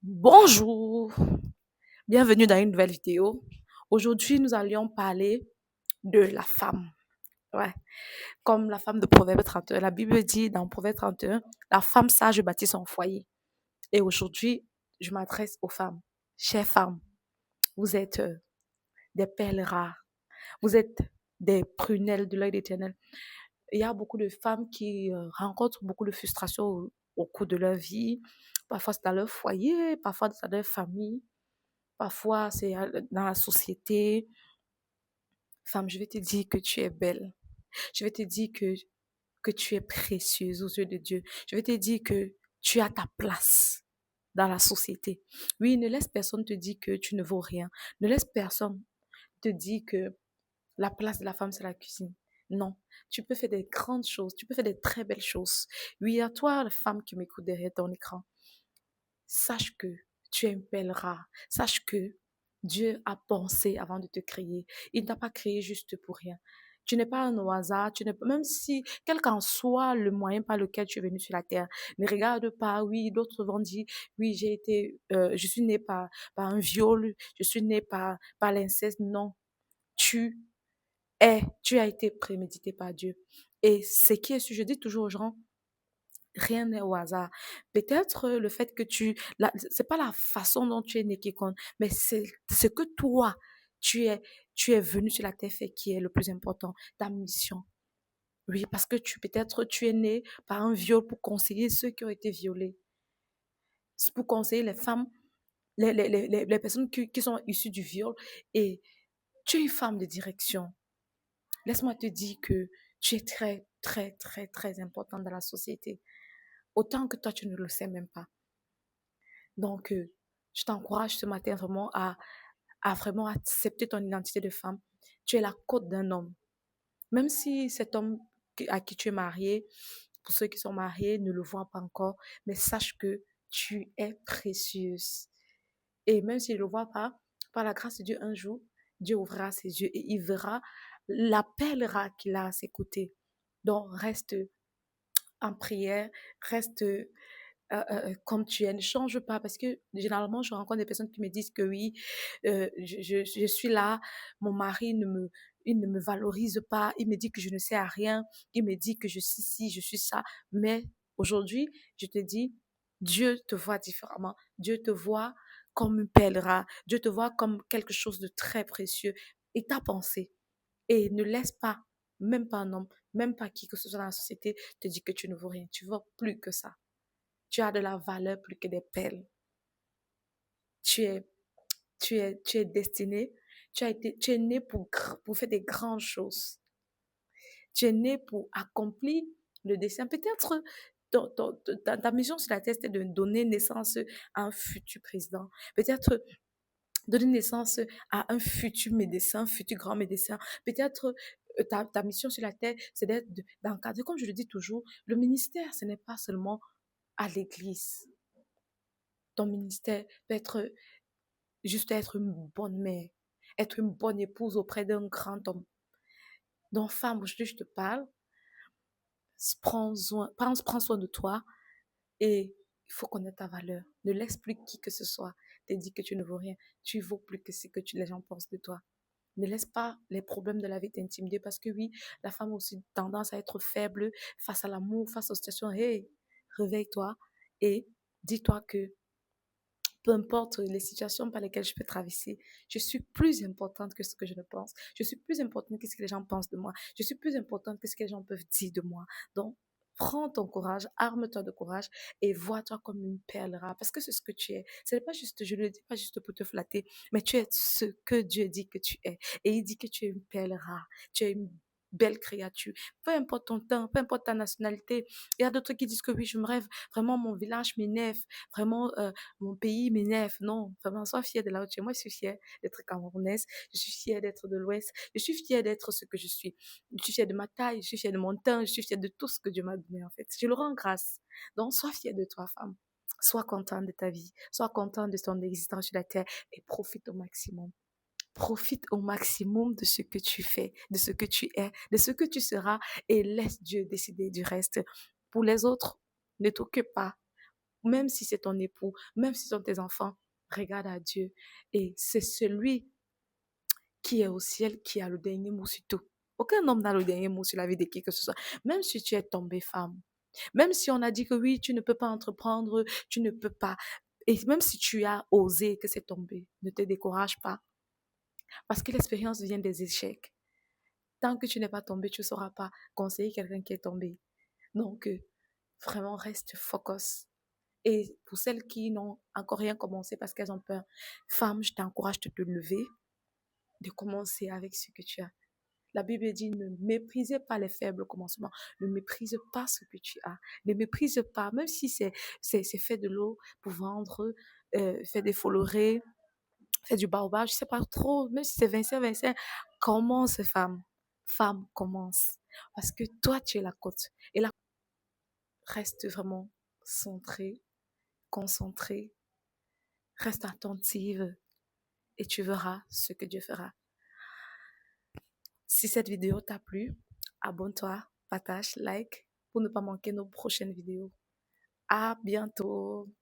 Bonjour, bienvenue dans une nouvelle vidéo. Aujourd'hui, nous allions parler de la femme. Ouais, comme la femme de Proverbe 31. La Bible dit dans Proverbe 31, la femme sage bâtit son foyer. Et aujourd'hui, je m'adresse aux femmes. Chères femmes, vous êtes des perles rares. Vous êtes des prunelles de l'œil d'Éternel. Il y a beaucoup de femmes qui rencontrent beaucoup de frustration au cours de leur vie. Parfois, c'est dans leur foyer, parfois, c'est dans leur famille. Parfois, c'est dans la société. Femme, je vais te dire que tu es belle. Je vais te dire que tu es précieuse aux yeux de Dieu. Je vais te dire que tu as ta place dans la société. Oui, ne laisse personne te dire que tu ne vaux rien. Ne laisse personne te dire que la place de la femme, c'est la cuisine. Non, tu peux faire des grandes choses, tu peux faire des très belles choses. Oui, à toi, la femme qui m'écoute derrière ton écran, sache que tu es une perle rare. Sache que Dieu a pensé avant de te créer. Il ne t'a pas créé juste pour rien. Tu n'es pas un hasard, même si, quel qu'en soit le moyen par lequel tu es venu sur la terre, ne regarde pas, oui, d'autres vont dire, oui, je suis né par un viol, je suis né par l'inceste. Non, tu tu as été prémédité par Dieu. Et ce qui est sûr, je dis toujours aux gens, rien n'est au hasard. Peut-être le fait que c'est pas la façon dont tu es né qui compte, mais c'est ce que toi, tu es, tu es venu sur la terre fait qui est le plus important, ta mission. Oui, parce que peut-être tu es né par un viol pour conseiller ceux qui ont été violés, pour conseiller les femmes, les personnes qui sont issues du viol. Et tu es une femme de direction. Laisse-moi te dire que tu es très, très, très, très importante dans la société. Autant que toi, tu ne le sais même pas. Donc, je t'encourage ce matin vraiment à vraiment accepter ton identité de femme. Tu es la côte d'un homme. Même si cet homme à qui tu es marié, pour ceux qui sont mariés, ne le voient pas encore, mais sache que tu es précieuse. Et même s'il ne le voit pas, par la grâce de Dieu, un jour, Dieu ouvrira ses yeux et il verra l'appel rare qu'il a à ses côtés. Donc, reste en prière, reste comme tu es, ne change pas parce que généralement je rencontre des personnes qui me disent que oui, je suis là, mon mari il ne me valorise pas, il me dit que je ne sais à rien, il me dit que je suis ci, je suis ça, mais aujourd'hui, je te dis, Dieu te voit différemment, Dieu te voit comme une perle rare, Dieu te voit comme quelque chose de très précieux et t'a pensé. Et ne laisse pas, même pas un homme, même pas qui que ce soit dans la société, te dire que tu ne vaux rien. Tu vaux plus que ça. Tu as de la valeur plus que des perles. Tu es, tu es destiné. Tu es né pour faire des grandes choses. Tu es né pour accomplir le dessein. Peut-être ta mission sur la terre, c'est de donner naissance à un futur président. Peut-être donner naissance à un futur médecin, un futur grand médecin. Peut-être ta mission sur la terre, c'est d'encadrer, comme je le dis toujours, le ministère, ce n'est pas seulement à l'église. Ton ministère peut être juste être une bonne mère, être une bonne épouse auprès d'un grand homme. Donc, femme, aujourd'hui, je te parle, prends soin de toi et il faut connaître ta valeur. Ne laisse plus qui que ce soit te dire que tu ne vaux rien. Tu vaux plus que ce que les gens pensent de toi. Ne laisse pas les problèmes de la vie t'intimider parce que oui, la femme a aussi tendance à être faible face à l'amour, face aux situations. Hey, réveille-toi et dis-toi que peu importe les situations par lesquelles je peux traverser, je suis plus importante que ce que je ne pense. Je suis plus importante que ce que les gens pensent de moi. Je suis plus importante que ce que les gens peuvent dire de moi. Donc, prends ton courage, arme-toi de courage et vois-toi comme une perle rare parce que c'est ce que tu es. Ce n'est pas juste, je ne le dis pas juste pour te flatter, mais tu es ce que Dieu dit que tu es. Et il dit que tu es une perle rare. Tu es une belle créature. Peu importe ton temps, peu importe ta nationalité. Il y a d'autres qui disent que oui, je me rêve. Vraiment, mon village m'énerve. Vraiment, mon pays m'énerve. Non, vraiment, sois fière de là où tu es. Moi, je suis fière d'être camerounaise. Je suis fière d'être de l'Ouest. Je suis fière d'être ce que je suis. Je suis fière de ma taille. Je suis fière de mon teint. Je suis fière de tout ce que Dieu m'a donné, en fait. Je le rends grâce. Donc, sois fière de toi, femme. Sois contente de ta vie. Sois contente de ton existence sur la terre et profite au maximum. Profite au maximum de ce que tu fais, de ce que tu es, de ce que tu seras et laisse Dieu décider du reste. Pour les autres, ne t'occupe pas. même si c'est ton époux, même si ce sont tes enfants, regarde à Dieu. Et c'est celui qui est au ciel qui a le dernier mot sur tout. Aucun homme n'a le dernier mot sur la vie de qui que ce soit. Même si tu es tombée femme, même si on a dit que oui, tu ne peux pas entreprendre, tu ne peux pas. Et même si tu as osé que c'est tombé, ne te décourage pas. Parce que l'expérience vient des échecs. Tant que tu n'es pas tombé, tu ne sauras pas conseiller quelqu'un qui est tombé. Donc, vraiment, reste focus. Et pour celles qui n'ont encore rien commencé parce qu'elles ont peur, femme, je t'encourage de te lever, de commencer avec ce que tu as. La Bible dit, ne méprisez pas les faibles commencements. Ne méprise pas ce que tu as. Ne méprise pas, même si c'est fait de l'eau pour vendre, fait des folorés, fait du baobab, je sais pas trop, même si c'est 25, commence, femme. Femme, commence. Parce que toi, tu es la côte. Et là, reste vraiment centrée, concentrée, reste attentive et tu verras ce que Dieu fera. Si cette vidéo t'a plu, abonne-toi, partage, like pour ne pas manquer nos prochaines vidéos. À bientôt.